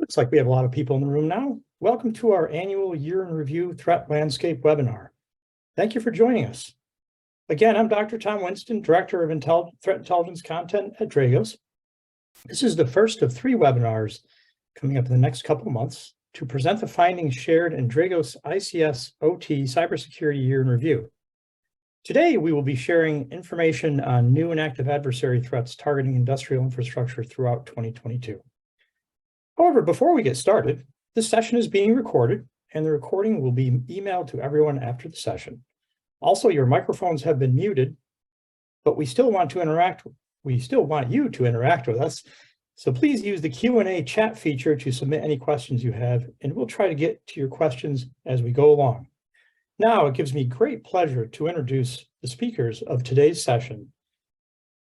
Looks like we have a lot of people in the room now. Welcome to our annual Year in Review Threat Landscape webinar. Thank you for joining us. Again, I'm Dr. Tom Winston, Director of Threat Intelligence Content at Dragos. This is the first of 3 webinars coming up in the next couple of months to present the findings shared in Dragos ICS-OT Cybersecurity Year in Review. Today, we will be sharing information on new and active adversary threats targeting industrial infrastructure throughout 2022. However, before we get started, this session is being recorded and the recording will be emailed to everyone after the session. Also, your microphones have been muted, but we still want you to interact with us. So please use the Q&A chat feature to submit any questions you have, and we'll try to get to your questions as we go along. Now, it gives me great pleasure to introduce the speakers of today's session.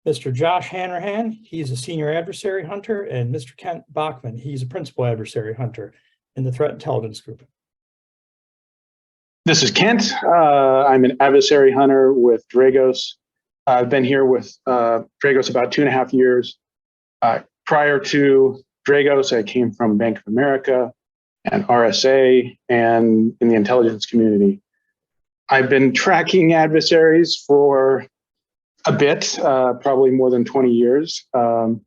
Mr. Josh Hanrahan, he's a senior adversary hunter, and Mr. Kent Bachman, he's a principal adversary hunter in the threat intelligence group. This is Kent. I'm an adversary hunter with Dragos. I've been here with Dragos about 2.5 years. Prior to Dragos, I came from Bank of America and RSA and in the intelligence community. I've been tracking adversaries for a bit, probably more than 20 years. And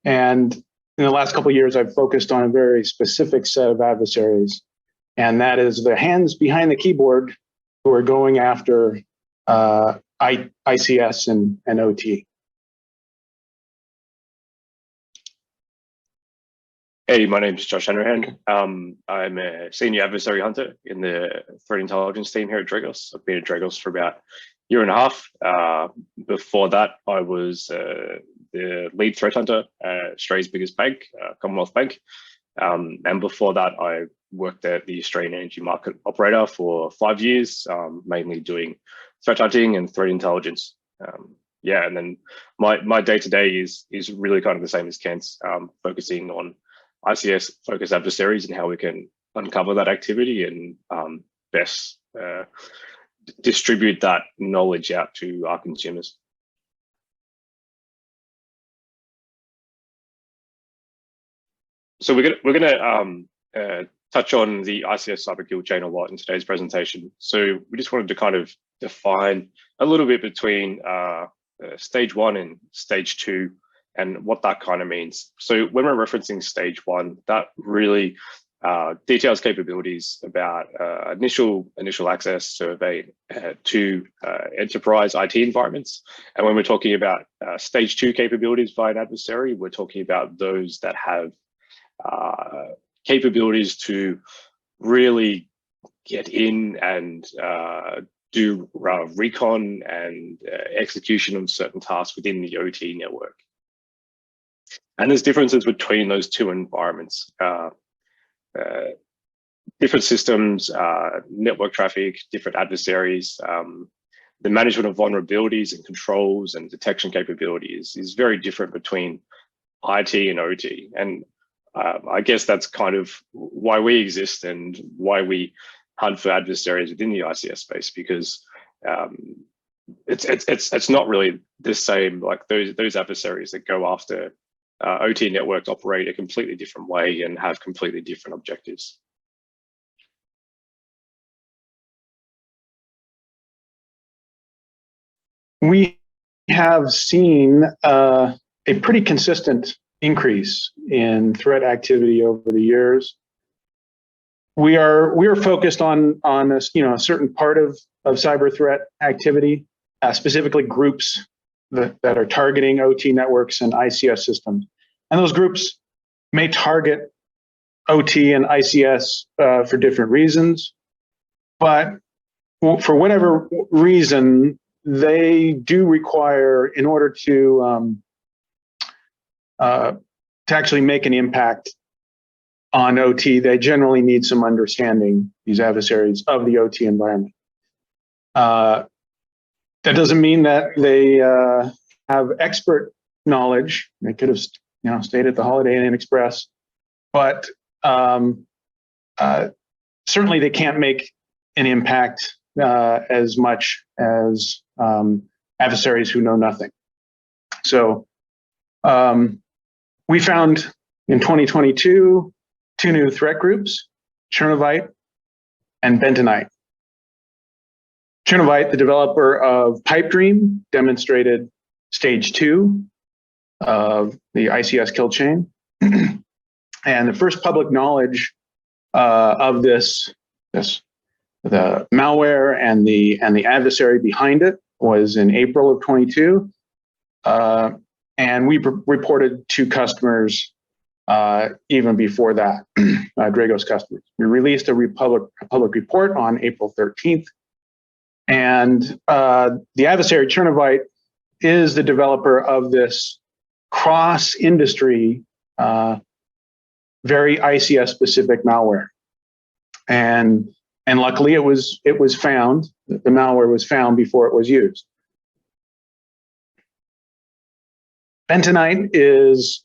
in the last couple of years, I've focused on a very specific set of adversaries, and that is the hands behind the keyboard who are going after ICS and OT. Hey, my name is Josh Hanrahan. I'm a senior adversary hunter in the threat intelligence team here at Dragos. I've been at Dragos for about 1.5 years. Before that, I was the lead threat hunter at Australia's biggest bank, Commonwealth Bank. And before that, I worked at the Australian energy market operator for 5 years, mainly doing threat hunting and threat intelligence. Yeah, and then my day-to-day is really kind of the same as Kent's, focusing on ICS-focused adversaries and how we can uncover that activity and best distribute that knowledge out to our consumers. So we're gonna touch on the ICS cyber kill chain a lot in today's presentation. So we just wanted to kind of define a little bit between stage 1 and stage 2 and what that kind of means. So when we're referencing stage 1, that really details capabilities about initial access survey to enterprise IT environments. And when we're talking about stage 2 capabilities via an adversary, we're talking about those that have capabilities to really get in and do recon and execution of certain tasks within the OT network. And there's differences between those 2 environments. Different systems, network traffic, different adversaries, the management of vulnerabilities and controls and detection capabilities is very different between IT and OT. And I guess that's kind of why we exist and why we hunt for adversaries within the ICS space, because it's not really the same. Like those adversaries that go after OT networks operate a completely different way and have completely different objectives. We have seen a pretty consistent increase in threat activity over the years. We are focused on a certain part of cyber threat activity, specifically groups that are targeting OT networks and ICS systems. And those groups may target OT and ICS for different reasons, but for whatever reason, they do require, in order to actually make an impact on OT, they generally need some understanding, these adversaries, of the OT environment. That doesn't mean that they have expert knowledge. They could have stayed at the Holiday Inn Express, but certainly they can't make an impact as much as adversaries who know nothing. So we found in 2022 two new threat groups, CHERNOVITE and Bentonite. CHERNOVITE, the developer of Pipedream, demonstrated stage 2 of the ICS kill chain. And the first public knowledge of the malware and the adversary behind it was in April of 22. And we reported to customers even before that, Dragos customers. We released a public report on April 13th. And the adversary CHERNOVITE is the developer of this cross-industry, very ICS-specific malware. And luckily it was found, the malware was found before it was used. Bentonite is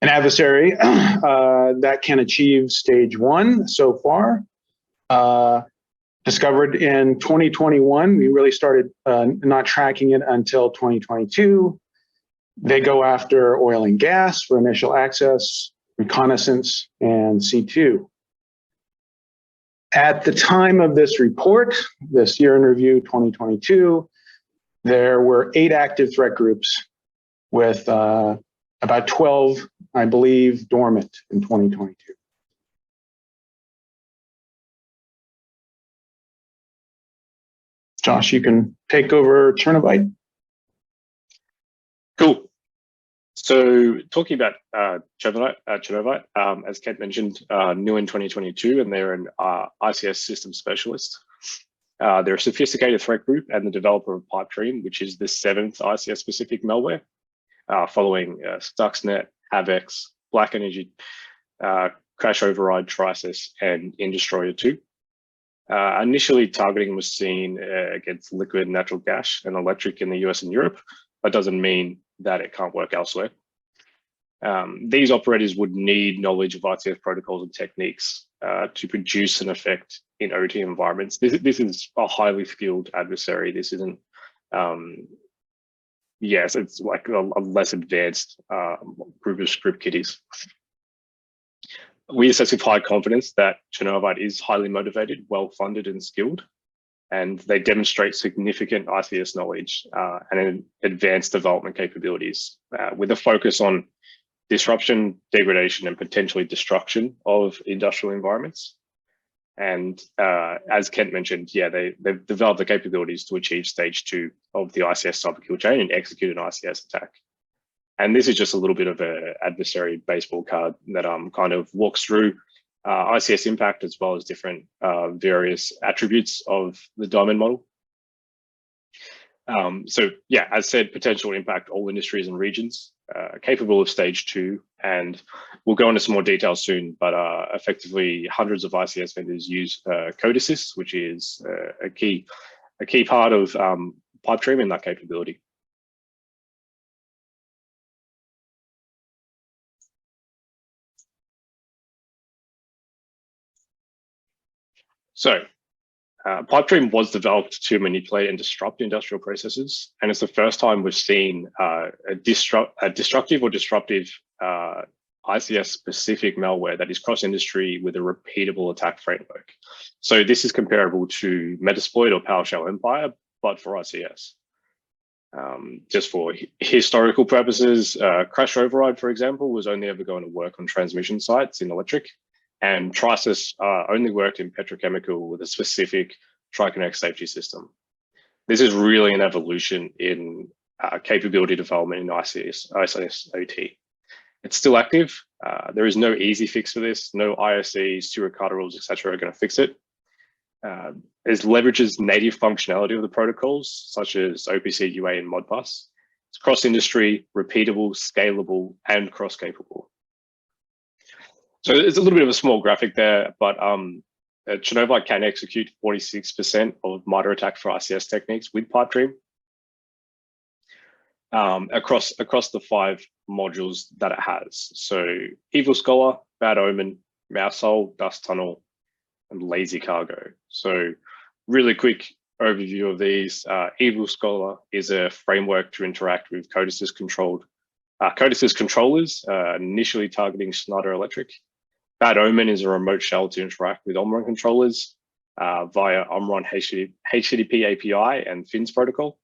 an adversary that can achieve stage 1 so far. Discovered in 2021, we really started not tracking it until 2022. They go after oil and gas for initial access, reconnaissance, and C2. At the time of this report, this year in review 2022, there were 8 active threat groups with about 12, I believe, dormant in 2022. Josh, you can take over CHERNOVITE. Cool. So talking about CHERNOVITE, as Kent mentioned, new in 2022, and they're an ICS system specialist. They're a sophisticated threat group and the developer of Pipedream, which is the 7th ICS-specific malware, following Stuxnet, Avex, Black Energy, Crash Override, Trisis, and Industroyer 2. Initially, targeting was seen against liquid, natural gas, and electric in the US and Europe. That doesn't mean that it can't work elsewhere. These operators would need knowledge of ICS protocols and techniques to produce an effect in OT environments. This is a highly skilled adversary. This isn't, yes, it's like a less advanced group of script kiddies. We assess with high confidence that CHERNOVITE is highly motivated, well-funded, and skilled, and they demonstrate significant ICS knowledge and advanced development capabilities with a focus on disruption, degradation, and potentially destruction of industrial environments. And as Kent mentioned, yeah, they've developed the capabilities to achieve stage 2 of the ICS cyber kill chain and execute an ICS attack. And this is just a little bit of an adversary baseball card that kind of walks through ICS impact as well as different various attributes of the diamond model. So yeah, as said, potential impact all industries and regions, capable of stage 2, and we'll go into some more details soon, but effectively hundreds of ICS vendors use code assist, which is a key part of Pipedream in that capability. So Pipedream was developed to manipulate and disrupt industrial processes, and it's the first time we've seen a destructive or disruptive ICS-specific malware that is cross-industry with a repeatable attack framework. So this is comparable to Metasploit or PowerShell Empire, but for ICS. Just for historical purposes, Crash Override, for example, was only ever going to work on transmission sites in electric. And Trisis only worked in petrochemical with a specific TriConnect safety system. This is really an evolution in capability development in ICS OT. It's still active. There is no easy fix for this. No ISEs, Suricata rules, etc. are going to fix it. It leverages native functionality of the protocols, such as OPC, UA, and Modbus. It's cross-industry, repeatable, scalable, and cross-capable. So it's a little bit of a small graphic there, but CHERNOVITE can execute 46% of MITRE attack for ICS techniques with Pipedream across the 5 modules that it has. So Evil Scholar, Bad Omen, Mousehole, Dust Tunnel, and Lazy Cargo. So really quick overview of these. Evil Scholar is a framework to interact with code assist controllers, initially targeting Schneider Electric. Bad Omen is a remote shell to interact with Omron controllers via Omron HTTP API and FINS protocol.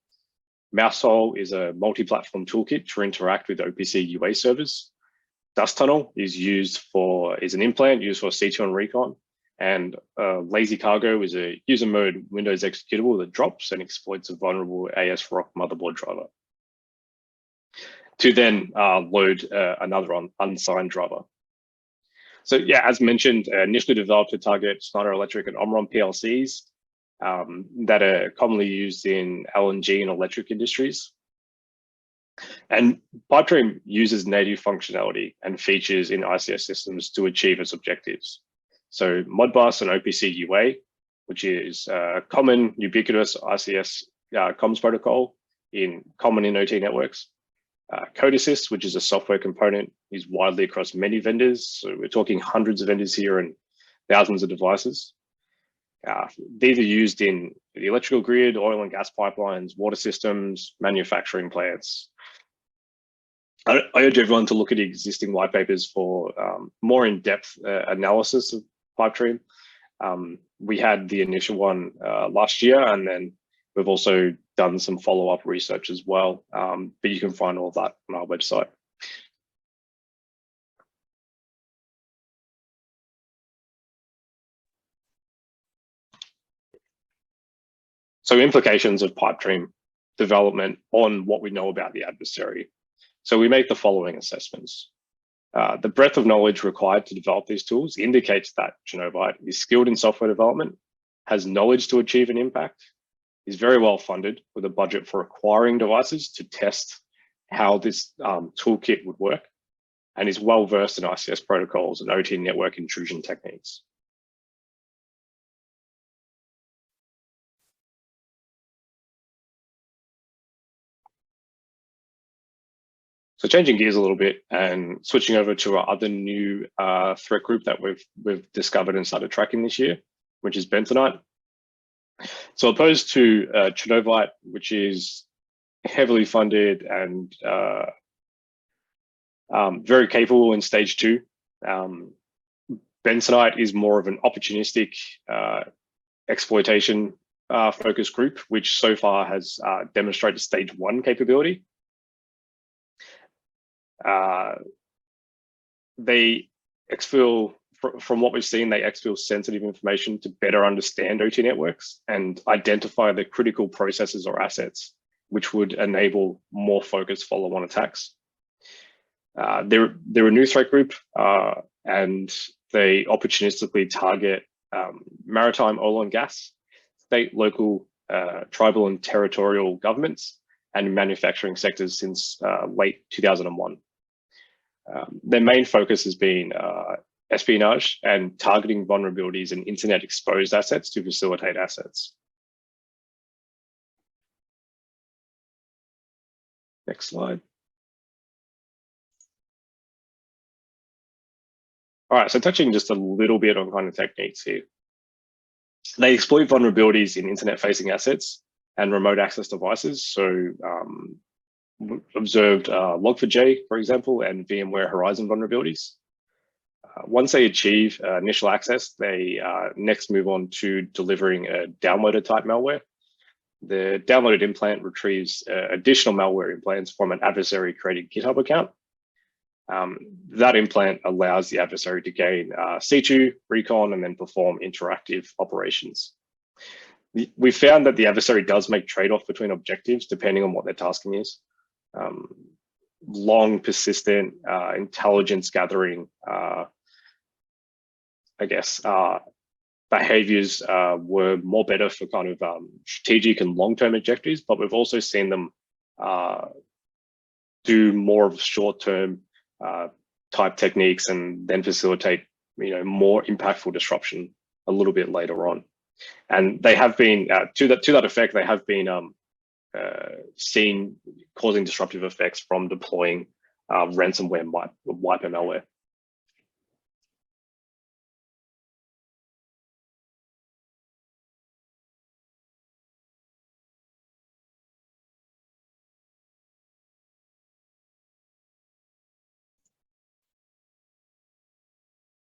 Mousehole is a multi-platform toolkit to interact with OPC UA servers. Dust Tunnel is an implant used for C2 and recon. And Lazy Cargo is a user mode Windows executable that drops and exploits a vulnerable ASRock motherboard driver to then load another unsigned driver. So yeah, as mentioned, initially developed to target Schneider Electric and Omron PLCs that are commonly used in LNG and electric industries. And Pipedream uses native functionality and features in ICS systems to achieve its objectives. So Modbus and OPC UA, which is a common ubiquitous ICS comms protocol common in OT networks. Code Assist, which is a software component, is widely across many vendors. So we're talking hundreds of vendors here and thousands of devices. These are used in the electrical grid, oil and gas pipelines, water systems, manufacturing plants. I urge everyone to look at existing white papers for more in-depth analysis of Pipedream. We had the initial one last year, and then we've also done some follow-up research as well, but you can find all of that on our website. So implications of Pipedream development on what we know about the adversary. So we make the following assessments. The breadth of knowledge required to develop these tools indicates that CHERNOVITE is skilled in software development, has knowledge to achieve an impact, is very well funded with a budget for acquiring devices to test how this toolkit would work, and is well versed in ICS protocols and OT network intrusion techniques. So changing gears a little bit and switching over to our other new threat group that we've discovered and started tracking this year, which is Bentonite. So opposed to CHERNOVITE, which is heavily funded and very capable in stage 2, Bentonite is more of an opportunistic exploitation focused group, which so far has demonstrated stage 1 capability. They exfil, from what we've seen, they exfil sensitive information to better understand OT networks and identify the critical processes or assets, which would enable more focused follow-on attacks. They're a new threat group, and they opportunistically target maritime oil and gas, state, local, tribal and territorial governments, and manufacturing sectors since late 2001. Their main focus has been espionage and targeting vulnerabilities in internet exposed assets to facilitate assets. Next slide. All right, so touching just a little bit on kind of techniques here. They exploit vulnerabilities in internet facing assets and remote access devices. So observed Log4j, for example, and VMware Horizon vulnerabilities. Once they achieve initial access, they next move on to delivering a downloaded type malware. The downloaded implant retrieves additional malware implants from an adversary created GitHub account. That implant allows the adversary to gain C2, recon, and then perform interactive operations. We found that the adversary does make trade-off between objectives depending on what their tasking is. Long, persistent intelligence gathering, behaviors were more better for kind of strategic and long-term objectives, but we've also seen them do more of short-term type techniques and then facilitate, more impactful disruption a little bit later on. And they have been to that effect. They have been seen causing disruptive effects from deploying ransomware wiper malware.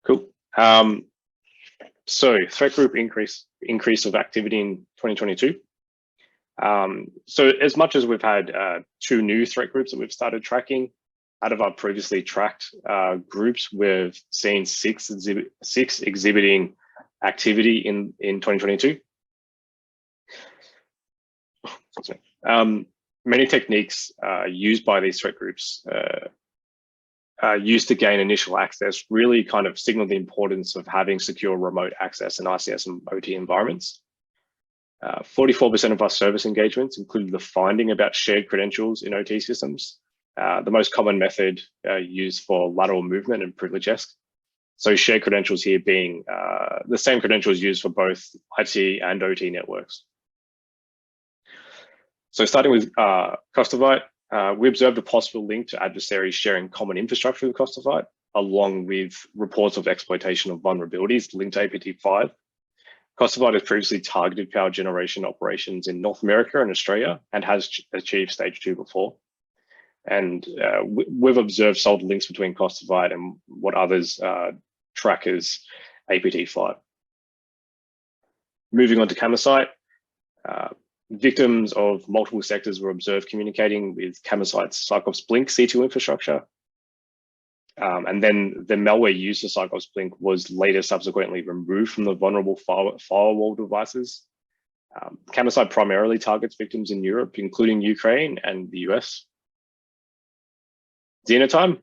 Cool. So threat group increase of activity in 2022. So as much as we've had 2 new threat groups that we've started tracking, out of our previously tracked groups, we've seen 6 exhibiting activity in 2022. Many techniques used by these threat groups used to gain initial access really kind of signal the importance of having secure remote access in ICS and OT environments. 44% of our service engagements included the finding about shared credentials in OT systems, the most common method used for lateral movement and privilege esque. So shared credentials here being the same credentials used for both IT and OT networks. So starting with CHERNOVITE, we observed a possible link to adversaries sharing common infrastructure with CHERNOVITE, along with reports of exploitation of vulnerabilities linked to APT5. CHERNOVITE has previously targeted power generation operations in North America and Australia and has achieved stage 2 before. And we've observed solid links between CHERNOVITE and what others track as APT5. Moving on to CAMASITE, victims of multiple sectors were observed communicating with CAMASITE's Cyclops Blink C2 infrastructure. And then the malware used for Cyclops Blink was later subsequently removed from the vulnerable firewall devices. CAMASITE primarily targets victims in Europe, including Ukraine and the US. Xenotime,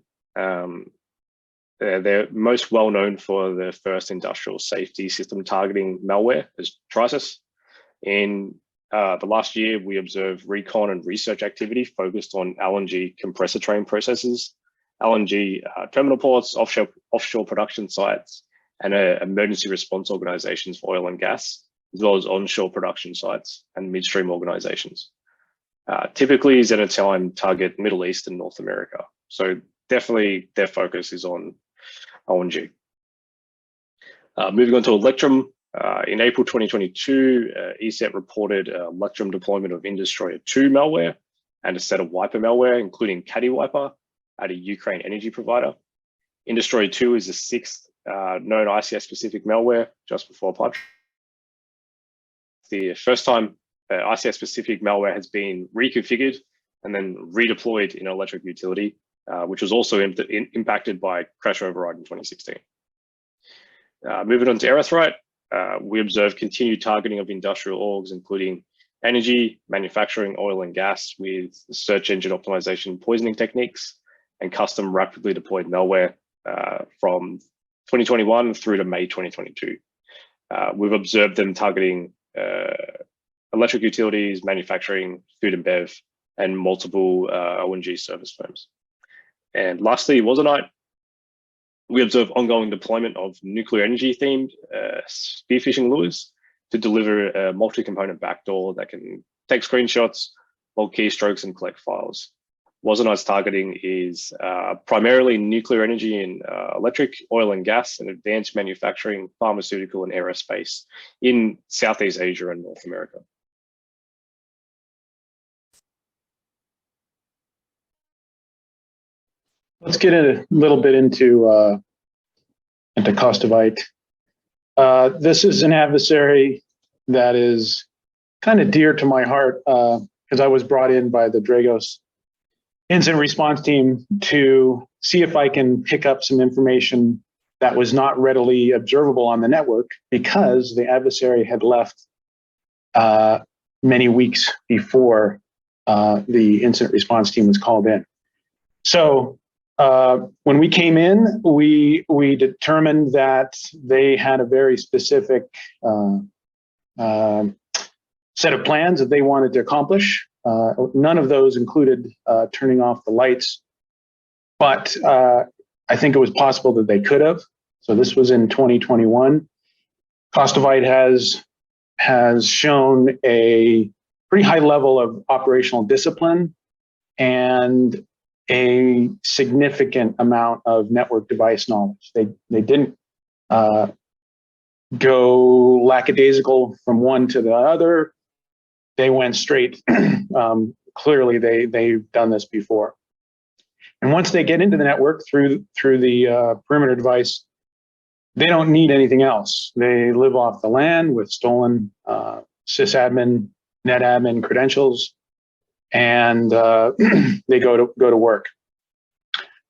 they're most well known for their first industrial safety system targeting malware as Dragos. In the last year, we observed recon and research activity focused on LNG compressor train processes, LNG terminal ports, offshore production sites, and emergency response organizations for oil and gas, as well as onshore production sites and midstream organizations. Typically, Xenotime target Middle East and North America. So definitely their focus is on LNG. Moving on to Electrum. In April 2022, ESET reported Electrum deployment of Industroyer 2 malware and a set of wiper malware, including Caddy Wiper at a Ukraine energy provider. Industroyer 2 is the 6th known ICS-specific malware just before pipe. The first time ICS-specific malware has been reconfigured and then redeployed in an electric utility, which was also impacted by crash override in 2016. Moving on to Earthrite. We observed continued targeting of industrial orgs, including energy, manufacturing, oil and gas, with search engine optimization poisoning techniques and custom rapidly deployed malware from 2021 through to May 2022. We've observed them targeting electric utilities, manufacturing, food and bev, and multiple ONG service firms. And lastly, Asonite. We observe ongoing deployment of nuclear energy themed spearphishing lures to deliver a multi-component backdoor that can take screenshots, log keystrokes, and collect files. Asonite's targeting is primarily nuclear energy and electric, oil and gas, and advanced manufacturing, pharmaceutical, and aerospace in Southeast Asia and North America. Let's get a little bit into CHERNOVITE. This is an adversary that is kind of dear to my heart because I was brought in by the Dragos incident response team to see if I can pick up some information that was not readily observable on the network because the adversary had left many weeks before the incident response team was called in. So when we came in, we determined that they had a very specific set of plans that they wanted to accomplish. None of those included turning off the lights, but I think it was possible that they could have. So this was in 2021. CHERNOVITE has shown a pretty high level of operational discipline and a significant amount of network device knowledge. They didn't go lackadaisical from one to the other. They went straight. Clearly, they've done this before. And once they get into the network through the perimeter device, they don't need anything else. They live off the land with stolen sysadmin, netadmin credentials, and they go to work.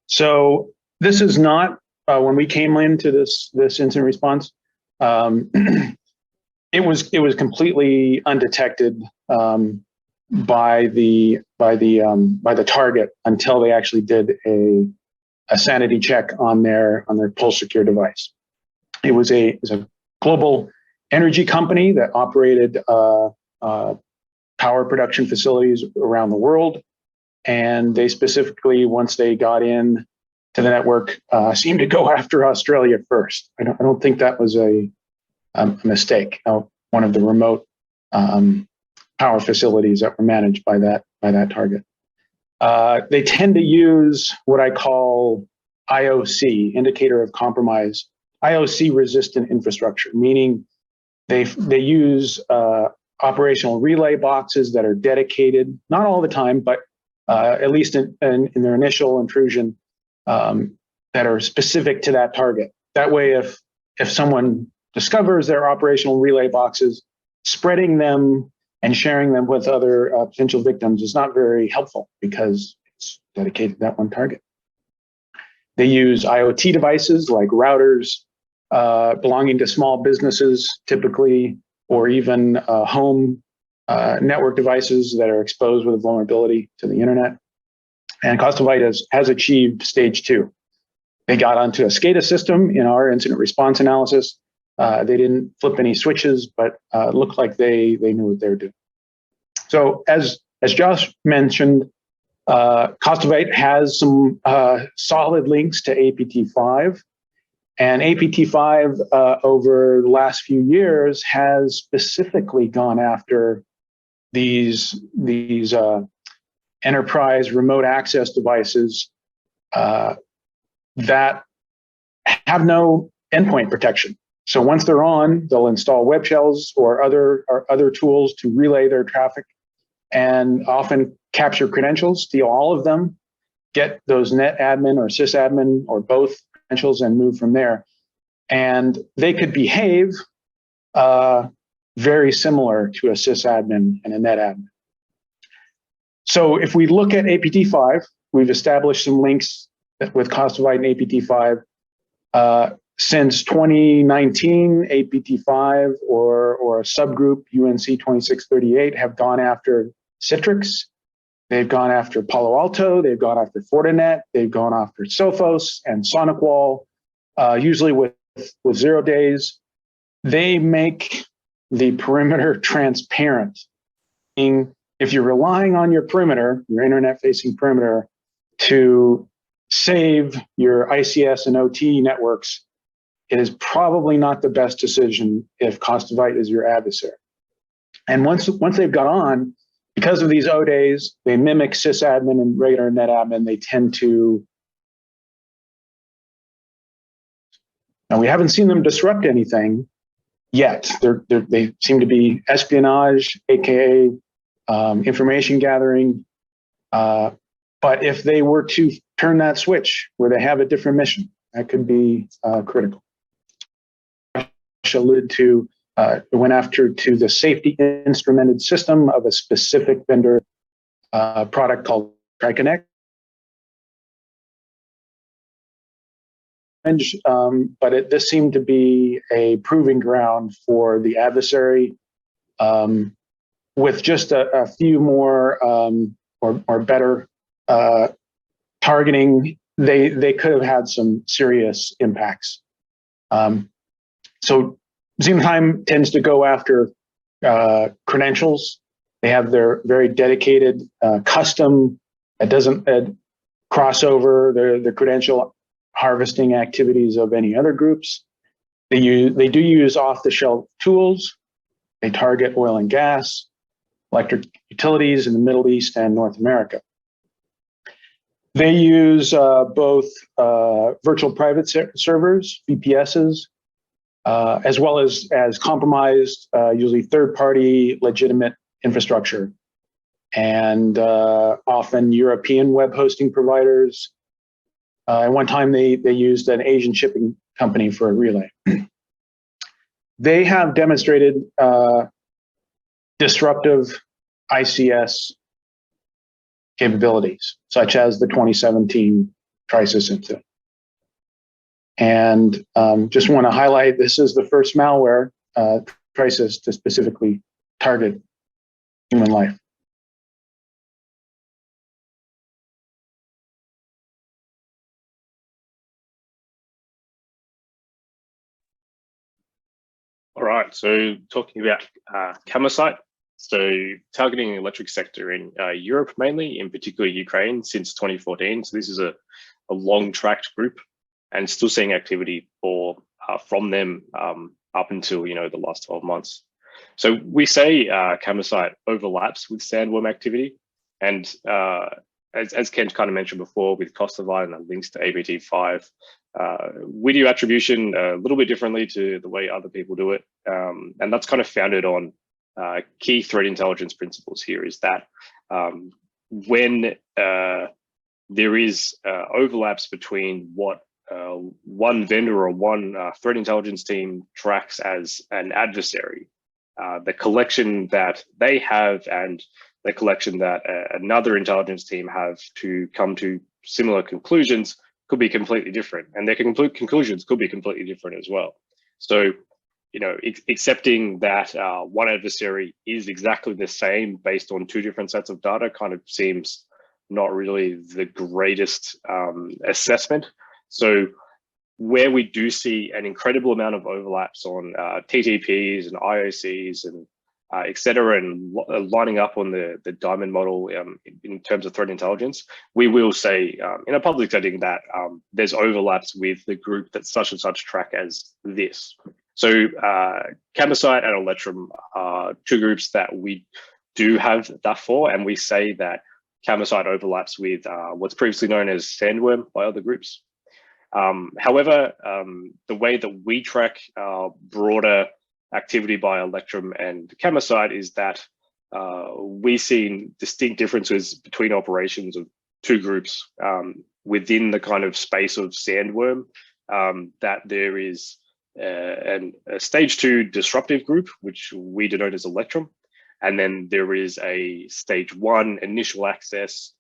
So this is not when we came into this incident response. It was completely undetected by the target until they actually did a sanity check on their pulse secure device. It was a global energy company that operated power production facilities around the world, and they specifically, once they got in to the network, seemed to go after Australia first. I don't think that was a mistake. One of the remote power facilities that were managed by that target. They tend to use what I call IOC, indicator of compromise, IOC resistant infrastructure, meaning they use operational relay boxes that are dedicated, not all the time, but at least in their initial intrusion, that are specific to that target. That way, if someone discovers their operational relay boxes, spreading them and sharing them with other potential victims is not very helpful because it's dedicated to that one target. They use IoT devices like routers belonging to small businesses typically, or even home network devices that are exposed with a vulnerability to the internet. And CHERNOVITE has achieved stage 2. They got onto a SCADA system in our incident response analysis. They didn't flip any switches, but it looked like they knew what they were doing. So as Josh mentioned, CHERNOVITE has some solid links to APT5. And APT5 over the last few years has specifically gone after these enterprise remote access devices that have no endpoint protection. So once they're on, they'll install web shells or other tools to relay their traffic, and often capture credentials, steal all of them, get those net admin or sysadmin or both credentials, and move from there. And they could behave very similar to a sysadmin and a net admin. So if we look at APT5, we've established some links with CHERNOVITE and APT5. Since 2019, APT5 or a subgroup UNC 2638 have gone after Citrix. They've gone after Palo Alto. They've gone after Fortinet. They've gone after Sophos and SonicWall, usually with 0 days. They make the perimeter transparent. If you're relying on your perimeter, your internet-facing perimeter, to save your ICS and OT networks, it is probably not the best decision if CHERNOVITE is your adversary. And once they've got on, because of these O days, they mimic sysadmin and regular netadmin. They tend to. Now, we haven't seen them disrupt anything yet. They seem to be espionage, aka information gathering. But if they were to turn that switch where they have a different mission, that could be critical. Alluded to went after the safety instrumented system of a specific vendor product called TriConnect. But this seemed to be a proving ground for the adversary. With just a few more or better targeting, they could have had some serious impacts. So Xenotime tends to go after credentials. They have their very dedicated custom that doesn't cross over the credential harvesting activities of any other groups. They do use off-the-shelf tools. They target oil and gas, electric utilities in the Middle East and North America. They use both virtual private servers, VPSs, as well as compromised, usually third-party legitimate infrastructure, and often European web hosting providers. At one time, they used an Asian shipping company for a relay. They have demonstrated disruptive ICS capabilities, such as the 2017 crisis incident. And just want to highlight, this is the first malware crisis to specifically target human life. All right, so talking about Asonite, so targeting the electric sector in Europe mainly, in particular Ukraine, since 2014. So this is a long-tracked group, and still seeing activity from them up until the last 12 months. So we say Asonite overlaps with sandworm activity, and as Ken kind of mentioned before, with Kosovo and the links to ABT5, we do attribution a little bit differently to the way other people do it, and that's kind of founded on key threat intelligence principles. Here is that when there is overlaps between what one vendor or one threat intelligence team tracks as an adversary, the collection that they have and the collection that another intelligence team have to come to similar conclusions could be completely different, and their conclusions could be completely different as well. So, accepting that one adversary is exactly the same based on two different sets of data kind of seems not really the greatest assessment. So where we do see an incredible amount of overlaps on TTPs and IOCs and et cetera, and lining up on the diamond model in terms of threat intelligence, we will say in a public setting that there's overlaps with the group that such and such track as this. So Asonite and Electrum are two groups that we do have that for, and we say that Asonite overlaps with what's previously known as sandworm by other groups. However, the way that we track broader activity by Electrum and Asonite is that we've seen distinct differences between operations of two groups within the kind of space of sandworm, that there is a stage 2 disruptive group, which we denote as Electrum, and then there is a stage 1 initial access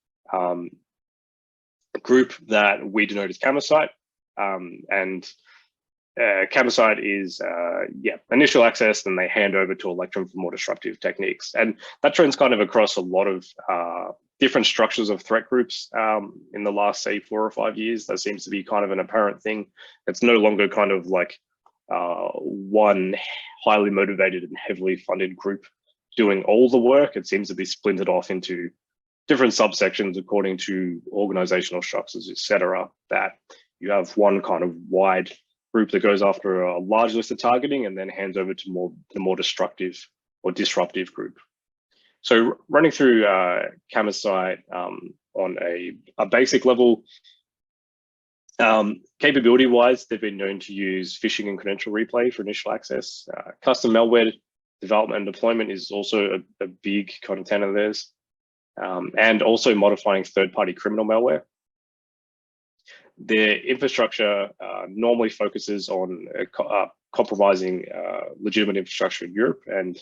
group that we denote as Asonite, and Asonite is initial access, then they hand over to Electrum for more disruptive techniques. And that trend's kind of across a lot of different structures of threat groups in the last, say, 4 or 5 years. That seems to be kind of an apparent thing. It's no longer kind of like one highly motivated and heavily funded group doing all the work. It seems to be splintered off into different subsections according to organizational structures, et cetera, that you have one kind of wide group that goes after a large list of targeting and then hands over to the more destructive or disruptive group. So running through Asonite on a basic level, capability-wise, they've been known to use phishing and credential replay for initial access. Custom malware development and deployment is also a big content of theirs, and also modifying third-party criminal malware. Their infrastructure normally focuses on compromising legitimate infrastructure in Europe, and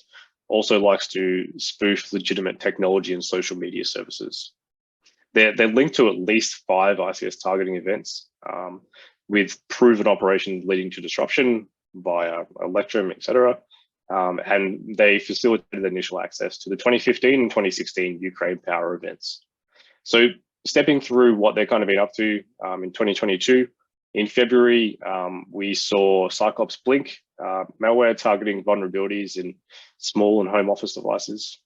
also likes to spoof legitimate technology and social media services. They're linked to at least 5 ICS targeting events with proven operations leading to disruption via Electrum, et cetera. And they facilitated initial access to the 2015 and 2016 Ukraine power events. So stepping through what they're kind of been up to in 2022, in February, we saw Cyclops Blink malware targeting vulnerabilities in small and home office devices.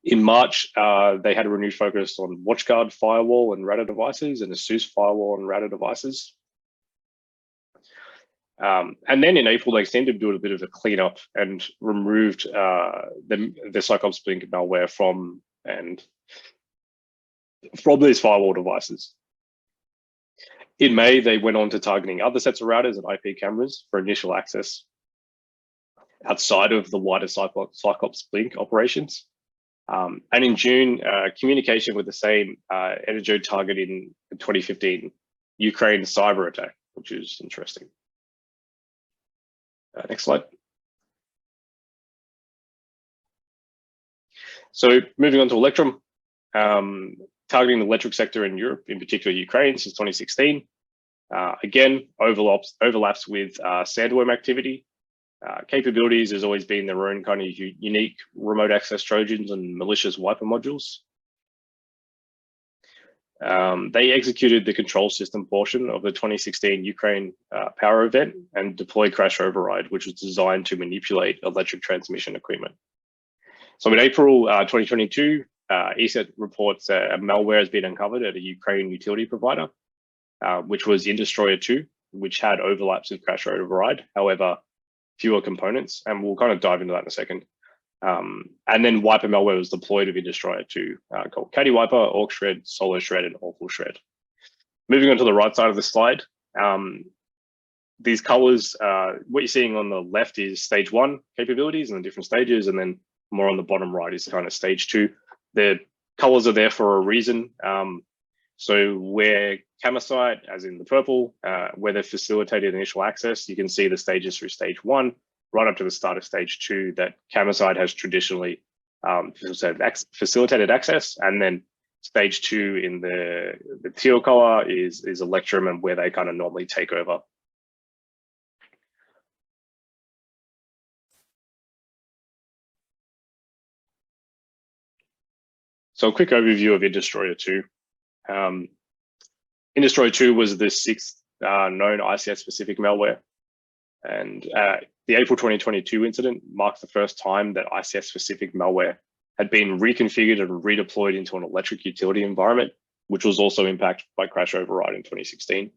In March, they had a renewed focus on WatchGuard firewall and router devices and ASUS firewall and router devices. And then in April, they seemed to do a bit of a cleanup and removed the Cyclops Blink malware from these firewall devices. In May, they went on to targeting other sets of routers and IP cameras for initial access outside of the wider Cyclops Blink operations. And in June, communication with the same Energo target in 2015 Ukraine cyber attack. which is interesting. Next slide. So moving on to Electrum, targeting the electric sector in Europe, in particular Ukraine, since 2016. Again, overlaps with sandworm activity. Capabilities has always been their own kind of unique remote access Trojans and malicious wiper modules. They executed the control system portion of the 2016 Ukraine power event and deployed Crash Override, which was designed to manipulate electric transmission equipment. So in April 2022, ESET reports a malware has been uncovered at a Ukraine utility provider, which was Industroyer 2, which had overlaps with Crash Override, however, fewer components, and we'll kind of dive into that in a second. And then wiper malware was deployed of Industroyer 2, called Caddy Wiper, Orc Shred, Solo Shred, and Awful Shred. Moving on to the right side of the slide, these colors, what you're seeing on the left is stage 1 capabilities and the different stages, and then more on the bottom right is kind of stage 2. The colors are there for a reason. So where Camasite, as in the purple, where they facilitated initial access, you can see the stages through stage 1, right up to the start of stage 2 that Camasite has traditionally facilitated access. And then stage 2 in the teal color is Electrum, and where they kind of normally take over. So a quick overview of Industroyer 2. Industroyer 2 was the 6th known ICS-specific malware. And the April 2022 incident marked the first time that ICS-specific malware had been reconfigured and redeployed into an electric utility environment, which was also impacted by Crash Override in 2016.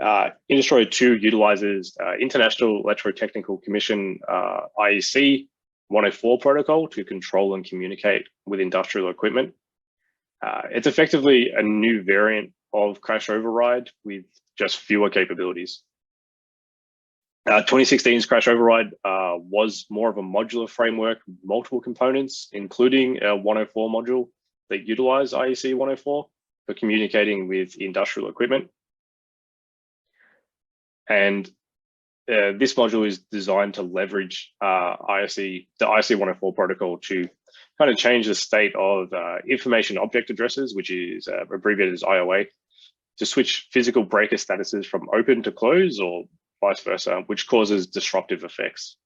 Industroyer 2 utilizes International Electrotechnical Commission IEC 104 protocol to control and communicate with industrial equipment. It's effectively a new variant of Crash Override with just fewer capabilities. 2016's Crash Override was more of a modular framework, multiple components, including a 104 module that utilized IEC 104 for communicating with industrial equipment. And this module is designed to leverage the IEC 104 protocol to kind of change the state of information object addresses, which is abbreviated as IOA, to switch physical breaker statuses from open to close or vice versa, which causes disruptive effects.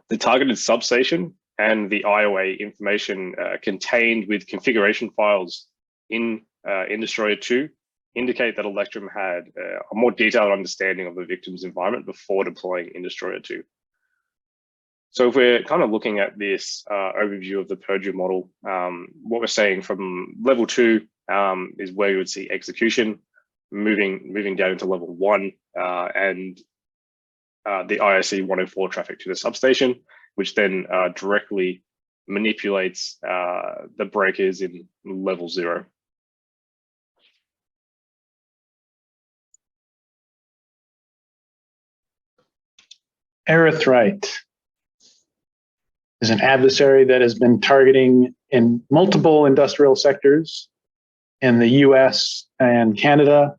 The targeted substation and the IOA information contained with configuration files in Industroyer 2 indicate that Electrum had a more detailed understanding of the victim's environment before deploying Industroyer 2. So if we're kind of looking at this overview of the Purdue model, what we're saying from level 2 is where you would see execution, moving down into level 1 and the IIC 104 traffic to the substation, which then directly manipulates the breakers in level 0. Earthrite is an adversary that has been targeting in multiple industrial sectors in the US and Canada,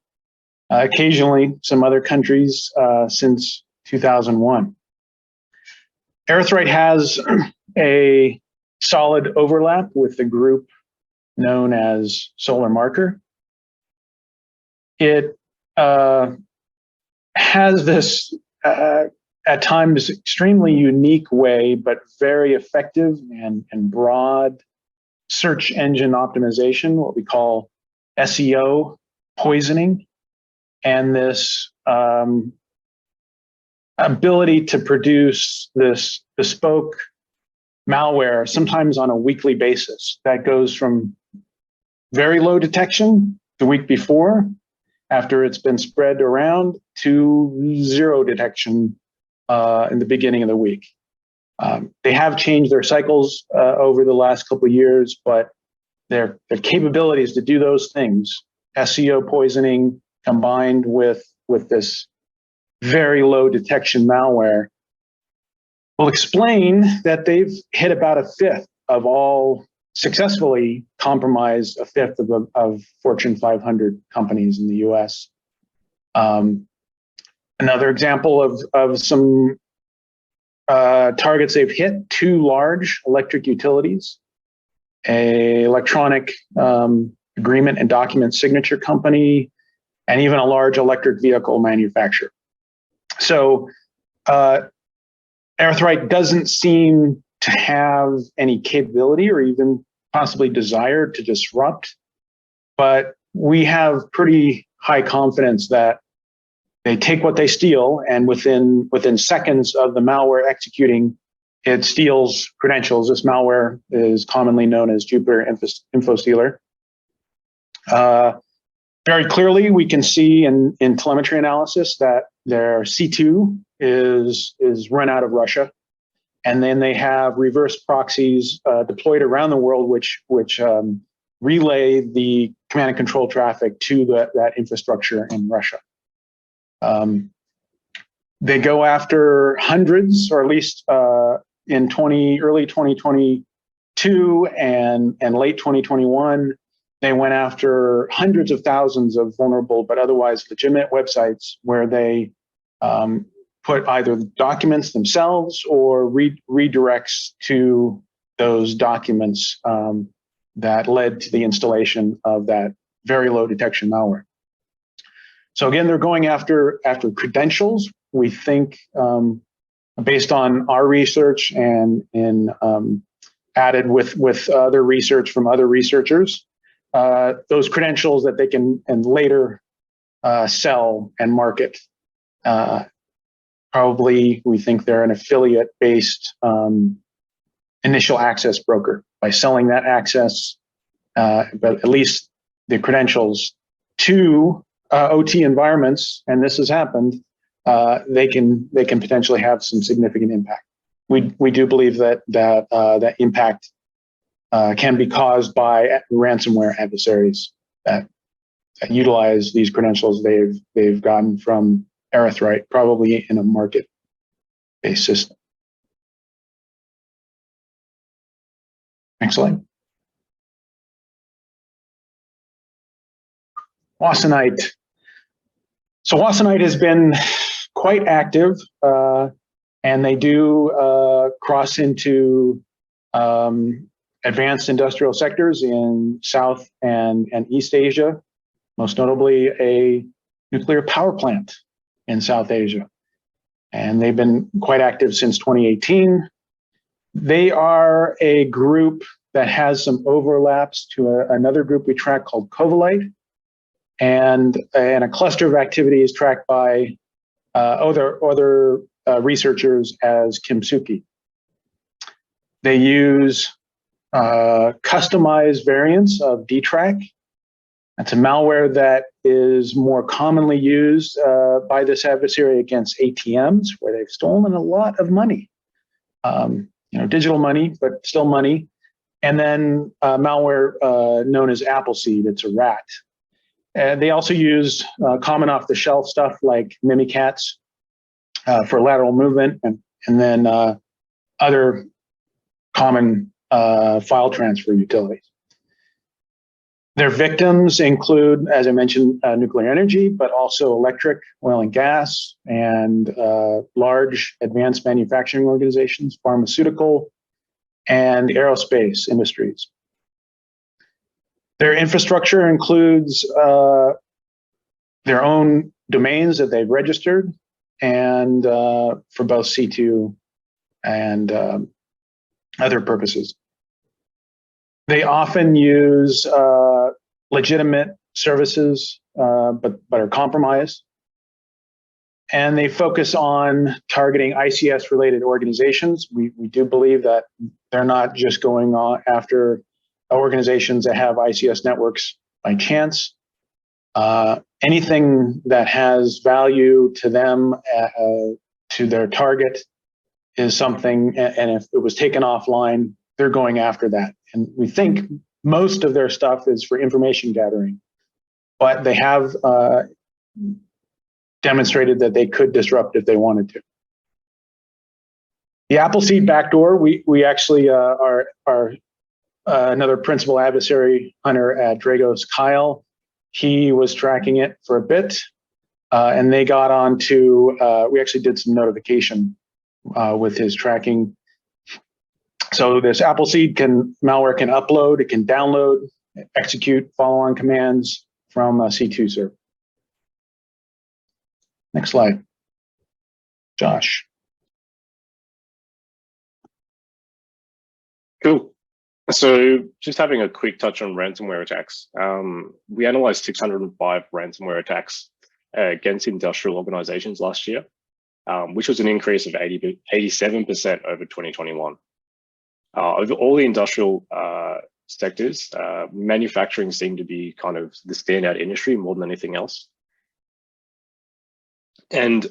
occasionally some other countries since 2001. Earthrite has a solid overlap with the group known as Solar Marker. It has this at times extremely unique way, but very effective and broad search engine optimization, what we call SEO poisoning, and this ability to produce this bespoke malware, sometimes on a weekly basis, that goes from very low detection the week before, after it's been spread around, to 0 detection in the beginning of the week. They have changed their cycles over the last couple of years, but their capabilities to do those things, SEO poisoning combined with this very low detection malware, will explain that they've hit about 1/5 of all successfully compromised a fifth of Fortune 500 companies in the US. Another example of some targets they've hit: 2 large electric utilities, a electronic agreement and document signature company, and even a large electric vehicle manufacturer. So Earthrite doesn't seem to have any capability or even possibly desire to disrupt, but we have pretty high confidence that they take what they steal, and within seconds of the malware executing, it steals credentials. This malware is commonly known as Jupyter Info Stealer. Very clearly, we can see in telemetry analysis that their C2 is run out of Russia, and then they have reverse proxies deployed around the world, which relay the command and control traffic to that infrastructure in Russia. They go after hundreds, or at least in early 2022 and late 2021, they went after hundreds of thousands of vulnerable but otherwise legitimate websites where they put either documents themselves or redirects to those documents that led to the installation of that very low detection malware. So again, they're going after credentials. We think, based on our research and added with other research from other researchers, those credentials that they can later sell and market. Probably, we think they're an affiliate-based initial access broker. By selling that access, but at least the credentials to OT environments, and this has happened, they can potentially have some significant impact. We do believe that impact can be caused by ransomware adversaries that utilize these credentials they've gotten from Earthrite, probably in a market-based system. Next slide. Asonite. So Asonite has been quite active, and they do cross into advanced industrial sectors in South and East Asia, most notably a nuclear power plant in South Asia. And they've been quite active since 2018. They are a group that has some overlaps to another group we track called Covalite, and a cluster of activity is tracked by other researchers as Kimsuki. They use customized variants of DTrack. That's a malware that is more commonly used by this adversary against ATMs, where they've stolen a lot of money. Digital money, but still money. And then malware known as Appleseed. It's a rat. They also use common off-the-shelf stuff like Mimikatz for lateral movement, and then other common file transfer utilities. Their victims include, as I mentioned, nuclear energy, but also electric, oil and gas, and large advanced manufacturing organizations, pharmaceutical, and aerospace industries. Their infrastructure includes their own domains that they've registered, and for both C2 and other purposes. They often use legitimate services, but are compromised. And they focus on targeting ICS-related organizations. We do believe that they're not just going on after organizations that have ICS networks by chance. Anything that has value to them, to their target, is something, and if it was taken offline, they're going after that. And we think most of their stuff is for information gathering, but they have demonstrated that they could disrupt if they wanted to. The Appleseed backdoor, we actually are another principal adversary hunter at Dragos, Kyle. He was tracking it for a bit, and they got on to, we actually did some notification with his tracking. So this Appleseed malware can upload, it can download, execute follow-on commands from a C2 server. Next slide, Josh. Cool. So just having a quick touch on ransomware attacks. We analyzed 605 ransomware attacks against industrial organizations last year, which was an increase of 87% over 2021. Over all the industrial sectors, manufacturing seemed to be kind of the standout industry more than anything else. And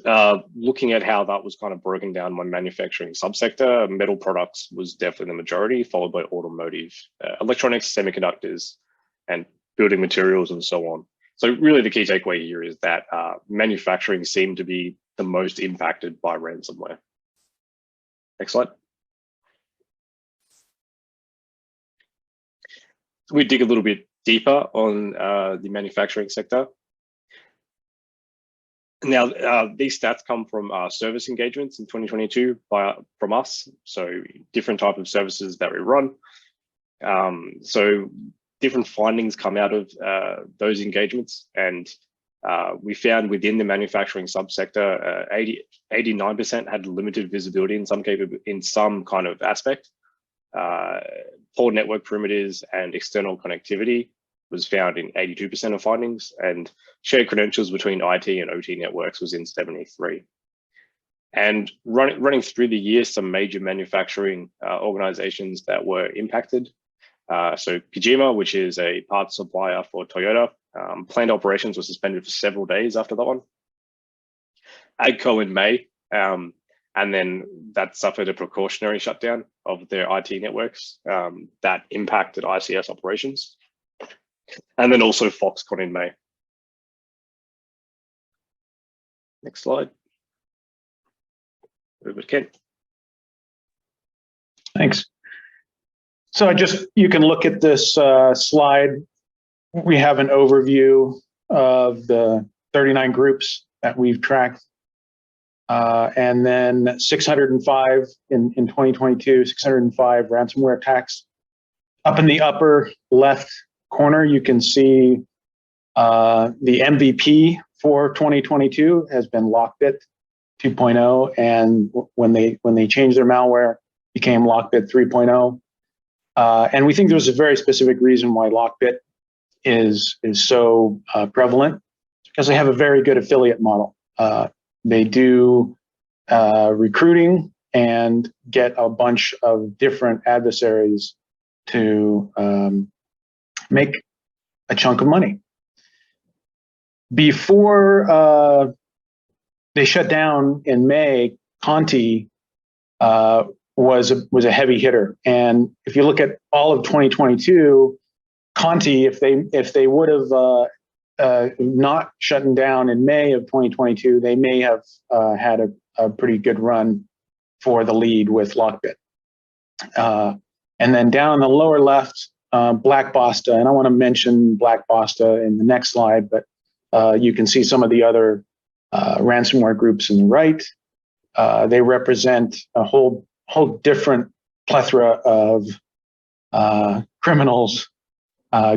looking at how that was kind of broken down by manufacturing subsector, metal products was definitely the majority, followed by automotive, electronics, semiconductors, and building materials, and so on. So really the key takeaway here is that manufacturing seemed to be the most impacted by ransomware. Next slide. So we dig a little bit deeper on the manufacturing sector. Now, these stats come from service engagements in 2022 from us. So different type of services that we run. So different findings come out of those engagements. And we found within the manufacturing subsector, 89% had limited visibility in some kind of aspect. Poor network perimeters and external connectivity was found in 82% of findings, and shared credentials between IT and OT networks was in 73%. And running through the year, some major manufacturing organizations that were impacted. So Kojima, which is a parts supplier for Toyota, planned operations were suspended for several days after that one. AGCO in May, and then that suffered a precautionary shutdown of their IT networks that impacted ICS operations. And then also Foxconn in May. Next slide. Over to Ken. Thanks. So you can look at this slide. We have an overview of the 39 groups that we've tracked. And then 605 in 2022, 605 ransomware attacks. Up in the upper left corner, you can see the MVP for 2022 has been Lockbit 2.0, and when they changed their malware, became Lockbit 3.0. And we think there's a very specific reason why Lockbit is so prevalent, because they have a very good affiliate model. They do recruiting and get a bunch of different adversaries to make a chunk of money. Before they shut down in May, Conti was a heavy hitter. And if you look at all of 2022, Conti, if they would have not shut down in May of 2022, they may have had a pretty good run for the lead with Lockbit. And then down in the lower left, Black Basta, and I want to mention Black Basta in the next slide, but you can see some of the other ransomware groups on the right. They represent a whole different plethora of criminals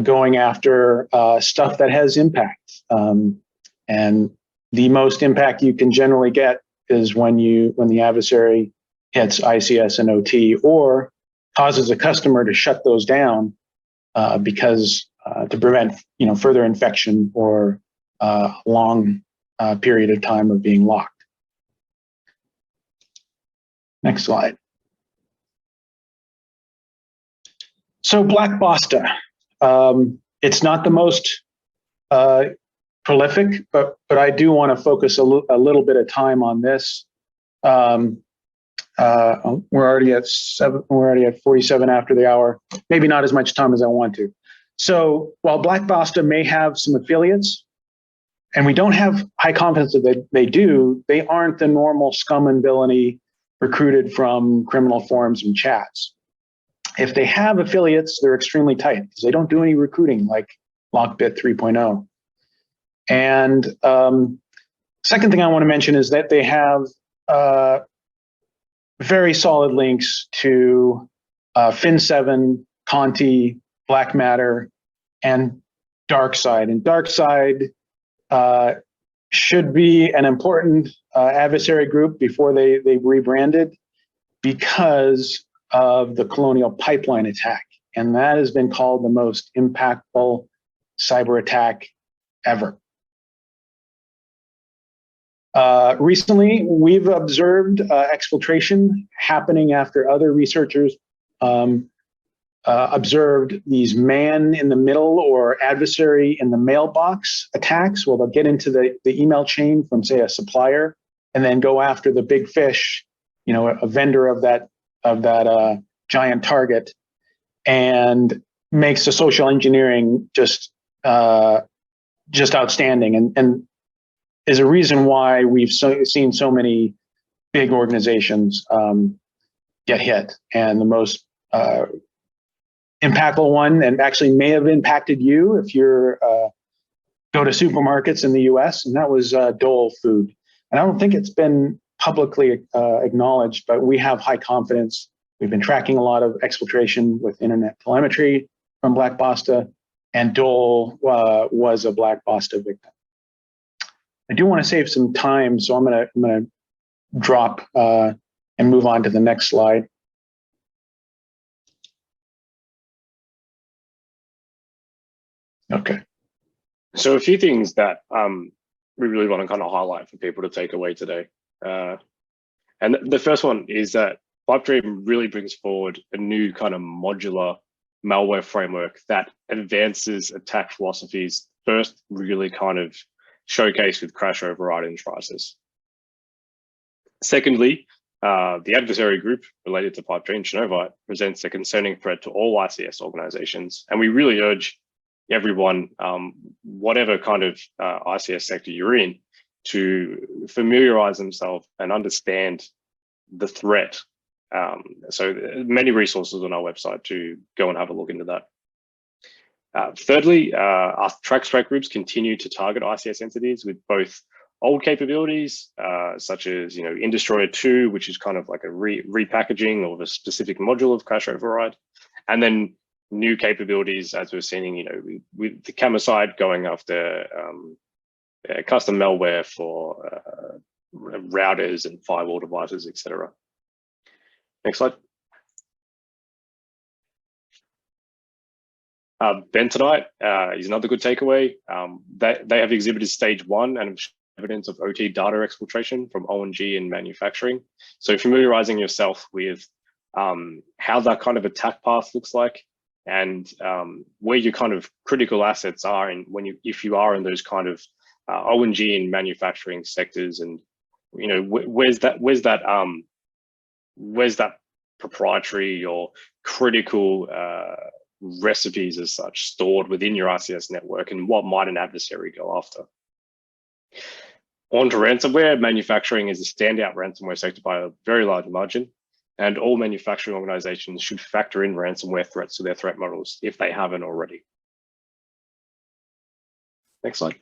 going after stuff that has impact. And the most impact you can generally get is when the adversary hits ICS and OT, or causes a customer to shut those down because to prevent further infection or a long period of time of being locked. Next slide. So Black Basta, it's not the most prolific, but I do want to focus a little bit of time on this. We're already at 47 after the hour. Maybe not as much time as I want to. So while Black Basta may have some affiliates, and we don't have high confidence that they do, they aren't the normal scum and villainy recruited from criminal forums and chats. If they have affiliates, they're extremely tight because they don't do any recruiting like Lockbit 3.0. And second thing I want to mention is that they have very solid links to Fin7, Conti, Black Matter, and DarkSide. And DarkSide should be an important adversary group before they rebranded because of the Colonial Pipeline attack. And that has been called the most impactful cyber attack ever. Recently, we've observed exfiltration happening after other researchers observed these man in the middle or adversary in the mailbox attacks. Well, they'll get into the email chain from, say, a supplier and then go after the big fish, you know, a vendor of that giant target, and makes the social engineering just outstanding, and is a reason why we've seen so many big organizations get hit. And the most impactful one, and actually may have impacted you if you're go to supermarkets in the US, and that was Dole Food. And I don't think it's been publicly acknowledged, but we have high confidence. We've been tracking a lot of exfiltration with internet telemetry from Black Basta, and Dole was a Black Basta victim. I do want to save some time, so I'm gonna drop and move on to the next slide. Okay. So a few things that we really want to kind of highlight for people to take away today. And the first one is that Pipedream really brings forward a new kind of modular malware framework that advances attack philosophies, first really kind of showcased with crash override and Trisis. Secondly, the adversary group related to Pipedream, CHERNOVITE, presents a concerning threat to all ICS organizations. And we really urge everyone, whatever kind of ICS sector you're in, to familiarize themselves and understand the threat. So many resources on our website to go and have a look into that. Thirdly, our track strike groups continue to target ICS entities with both old capabilities, such as Industroyer 2, which is kind of like a repackaging of a specific module of crash override, and then new capabilities, as we're seeing, with the camera side going after custom malware for routers and firewall devices, etc. Next slide. Bentonite is another good takeaway. They have exhibited stage 1 and evidence of OT data exfiltration from O&G and manufacturing. So familiarizing yourself with how that kind of attack path looks like, and where your kind of critical assets are, and if you are in those kind of O&G and manufacturing sectors, and where's that proprietary or critical recipes as such stored within your ICS network, and what might an adversary go after? On to ransomware. Manufacturing is a standout ransomware sector by a very large margin, and all manufacturing organizations should factor in ransomware threats to their threat models if they haven't already. Next slide.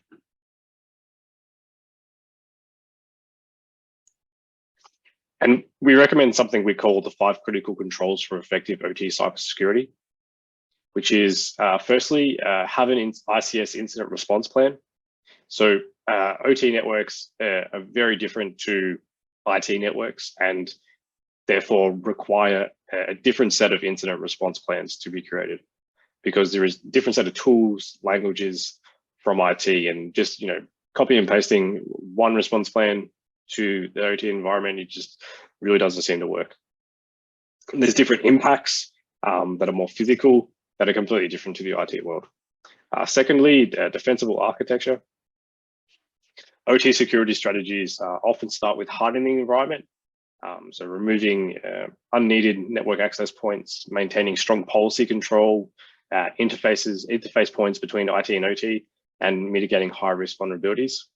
And we recommend something we call the 5 critical controls for effective OT cybersecurity, which is firstly, have an ICS incident response plan. So OT networks are very different to IT networks, and therefore require a different set of incident response plans to be created, because there is a different set of tools, languages from IT, and just copy and pasting one response plan to the OT environment, it just really doesn't seem to work. There's different impacts that are more physical, that are completely different to the IT world. Secondly, defensible architecture. OT security strategies often start with hardening the environment. So removing unneeded network access points, maintaining strong policy control, interface points between IT and OT, and mitigating high-risk vulnerabilities.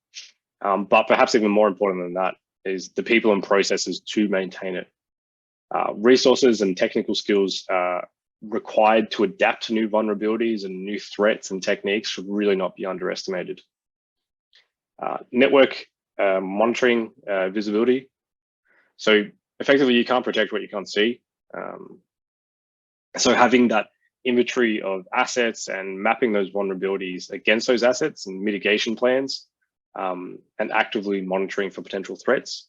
But perhaps even more important than that is the people and processes to maintain it. Resources and technical skills required to adapt to new vulnerabilities and new threats and techniques should really not be underestimated. Network monitoring visibility. So effectively, you can't protect what you can't see. So having that inventory of assets and mapping those vulnerabilities against those assets and mitigation plans, and actively monitoring for potential threats.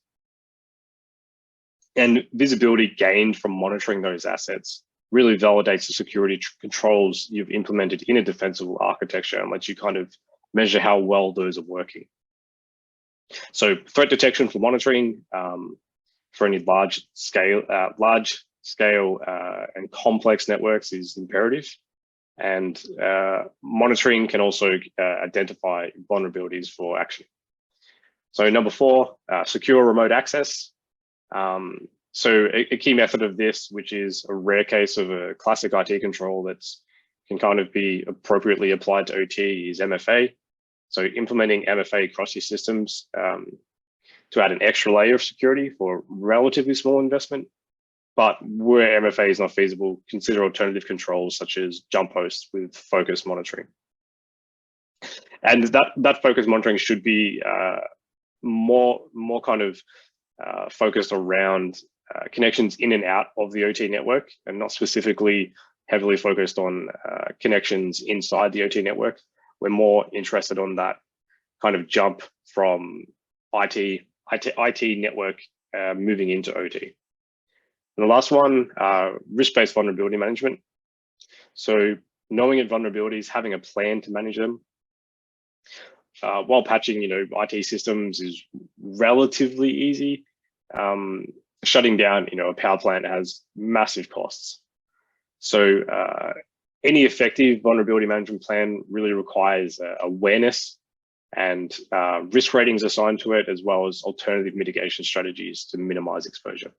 And visibility gained from monitoring those assets really validates the security controls you've implemented in a defensible architecture and lets you kind of measure how well those are working. So threat detection for monitoring for any large scale and complex networks is imperative. And monitoring can also identify vulnerabilities for action. So number 4, secure remote access. So a key method of this, which is a rare case of a classic IT control that can kind of be appropriately applied to OT, is MFA. So implementing MFA across your systems to add an extra layer of security for relatively small investment. But where MFA is not feasible, consider alternative controls such as jump hosts with focus monitoring. And that focus monitoring should be more kind of focused around connections in and out of the OT network, and not specifically heavily focused on connections inside the OT network. We're more interested on that kind of jump from IT network moving into OT. And the last one, risk-based vulnerability management. So knowing your vulnerabilities, having a plan to manage them. While patching, IT systems is relatively easy, shutting down, a power plant has massive costs. So any effective vulnerability management plan really requires awareness and risk ratings assigned to it, as well as alternative mitigation strategies to minimize exposure.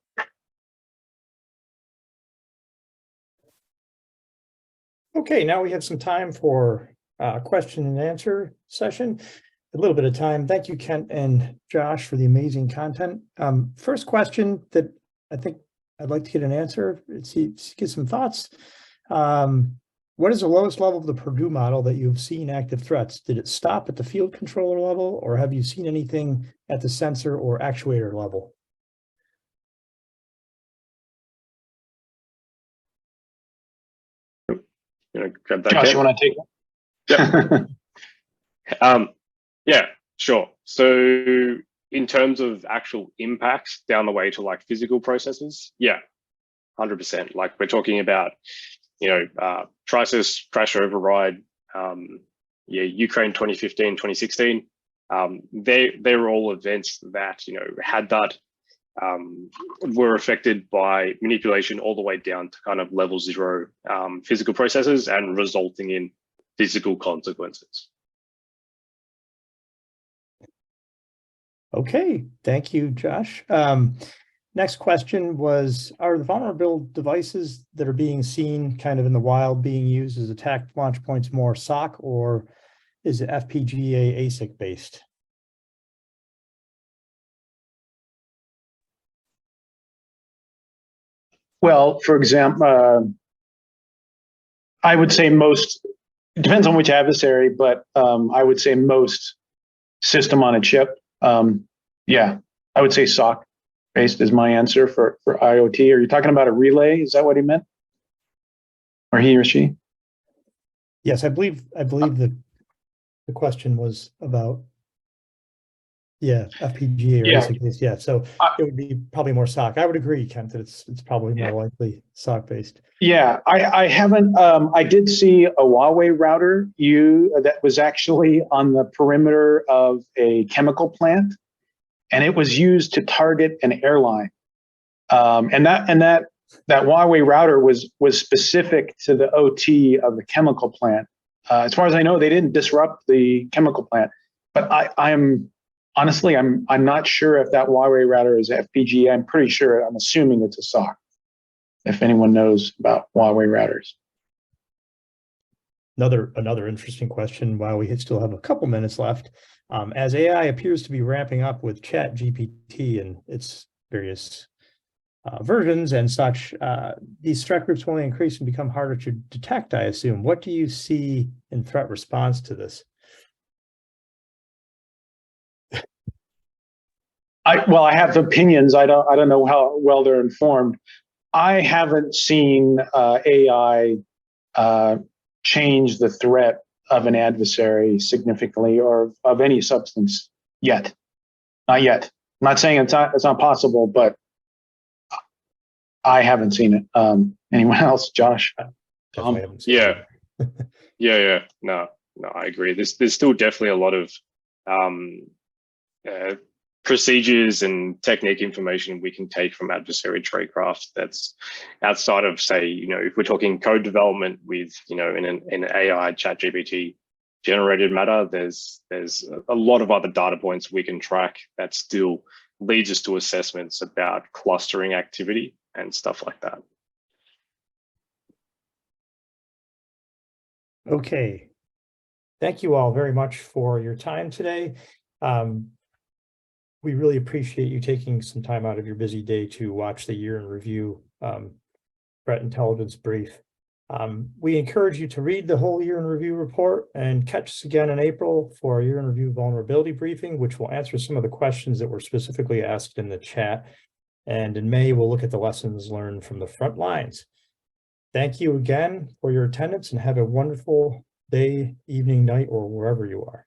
Okay, now we have some time for question and answer session. A little bit of time. Thank you, Kent and Josh, for the amazing content. First question that I think I'd like to get an answer, get some thoughts. What is the lowest level of the Purdue model that you've seen active threats? Did it stop at the field controller level, or have you seen anything at the sensor or actuator level? Grab that, Josh, you want to take it? Yep. Yeah, sure. So in terms of actual impacts down the way to like physical processes, yeah, 100%. Like we're talking about, Trisis, crash override, Ukraine 2015, 2016. They were all events that, had that, were affected by manipulation all the way down to kind of level 0 physical processes and resulting in physical consequences. Okay, thank you, Josh. Next question was, are the vulnerable devices that are being seen kind of in the wild being used as attack launch points more SOC, or is it FPGA ASIC based? Well, for example, I would say most, it depends on which adversary, but I would say most system on a chip. Yeah, I would say SOC based is my answer for IoT. Are you talking about a relay? Is that what he meant? Or he or she? Yes, I believe the question was about, FPGA or ASIC based. Yeah, so it would be probably more SOC. I would agree, Kent, that it's probably more likely SOC based. Yeah, I haven't. I did see a Huawei router that was actually on the perimeter of a chemical plant, and it was used to target an airline. And that Huawei router was specific to the OT of the chemical plant. As far as I know, they didn't disrupt the chemical plant. But I'm honestly not sure if that Huawei router is FPGA. I'm pretty sure. I'm assuming it's a SOC. If anyone knows about Huawei routers. Another interesting question while we still have a couple minutes left. As AI appears to be ramping up with ChatGPT and its various versions and such, these threat groups will only increase and become harder to detect, I assume. What do you see in threat response to this? I have opinions. I don't know how well they're informed. I haven't seen AI change the threat of an adversary significantly or of any substance yet. Not yet. I'm not saying it's not possible, but I haven't seen it. Anyone else? Josh? Definitely haven't seen Yeah. it. Yeah. No, I agree. There's still definitely a lot of procedures and technique information we can take from adversary tradecraft that's outside of, say, if we're talking code development with, in an AI ChatGPT generated matter, there's a lot of other data points we can track that still leads us to assessments about clustering activity and stuff like that. Okay. Thank you all very much for your time today. We really appreciate you taking some time out of your busy day to watch the year in review threat intelligence brief. We encourage you to read the whole year in review report and catch us again in April for our year in review vulnerability briefing, which will answer some of the questions that were specifically asked in the chat. And in May, we'll look at the lessons learned from the front lines. Thank you again for your attendance and have a wonderful day, evening, night, or wherever you are.